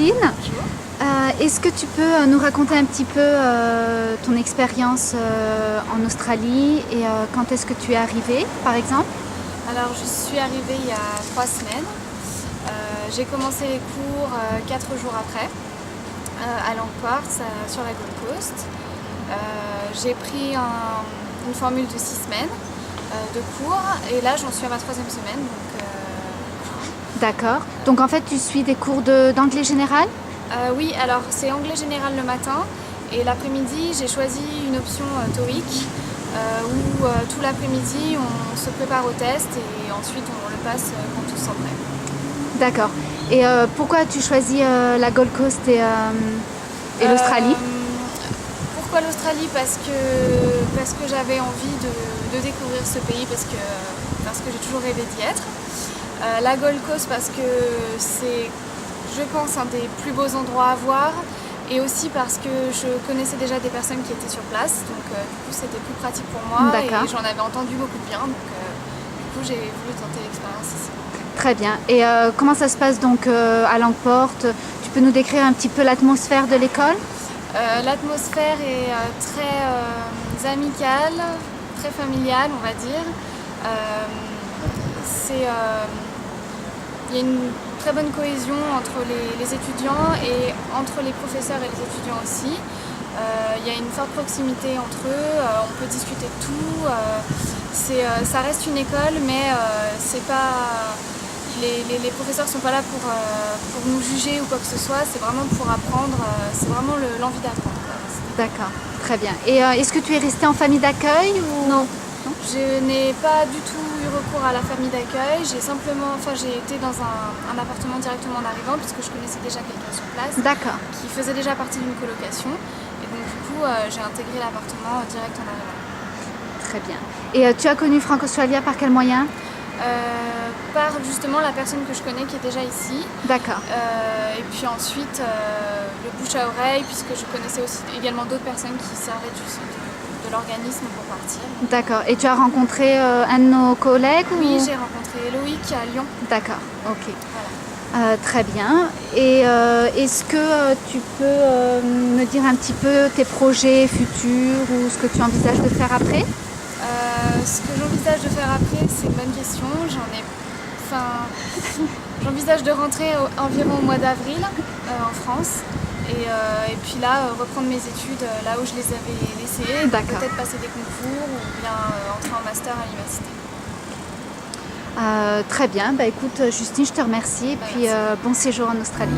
Justine. Bonjour. Est-ce que tu peux nous raconter un petit peu ton expérience en Australie et quand est-ce que tu es arrivée, par exemple? Alors, je suis arrivée il y a 3 semaines. J'ai commencé les cours 4 jours après, à Langport, sur la Gold Coast. J'ai pris une formule de 6 semaines de cours et là, j'en suis à ma 3e semaine. D'accord. Donc en fait, tu suis des cours d'anglais général? Oui, alors c'est anglais général le matin et l'après-midi, j'ai choisi une option TOEIC où tout l'après-midi, on se prépare au test et ensuite on le passe quand tout s'en prêt. D'accord. Et pourquoi as-tu choisi la Gold Coast et l'Australie? Pourquoi l'Australie? Parce que j'avais envie de découvrir ce pays, parce que j'ai toujours rêvé d'y être. La Gold Coast parce que c'est, je pense, un des plus beaux endroits à voir, et aussi parce que je connaissais déjà des personnes qui étaient sur place, donc du coup c'était plus pratique pour moi et j'en avais entendu beaucoup de bien, donc du coup j'ai voulu tenter l'expérience ici. Très bien. Et comment ça se passe donc à Langport? Tu peux nous décrire un petit peu l'atmosphère de l'école? L'atmosphère est très amicale, très familiale, on va dire. Il y a une très bonne cohésion entre les étudiants et entre les professeurs et les étudiants aussi. Il y a une forte proximité entre eux, on peut discuter de tout. Ça reste une école, mais c'est pas, les professeurs ne sont pas là pour nous juger ou quoi que ce soit, c'est vraiment pour apprendre, c'est vraiment l'envie d'apprendre. D'accord, très bien. Et est-ce que tu es restée en famille d'accueil ou... Non. Je n'ai pas du tout eu recours à la famille d'accueil, j'ai été dans un appartement directement en arrivant puisque je connaissais déjà quelqu'un sur place. D'accord. Qui faisait déjà partie d'une colocation, et donc du coup j'ai intégré l'appartement direct en arrivant. Très bien. Et tu as connu Franco-Australia par quel moyen? Par justement la personne que je connais qui est déjà ici. D'accord. Et puis ensuite le bouche à oreille, puisque je connaissais aussi également d'autres personnes qui servaient de l'organisme pour partir. D'accord. Et tu as rencontré un de nos collègues? Oui, j'ai rencontré Loïc à Lyon. D'accord, ok. Voilà. Très bien. Et est-ce que tu peux me dire un petit peu tes projets futurs ou ce que tu envisages de faire après? Ce que j'envisage de faire après, c'est une bonne question. J'envisage de rentrer environ au mois d'avril en France et puis là reprendre mes études là où je les avais laissées, peut-être passer des concours ou bien entrer en master à l'université. Très bien. Bah, écoute, Justine, je te remercie et puis bon séjour en Australie.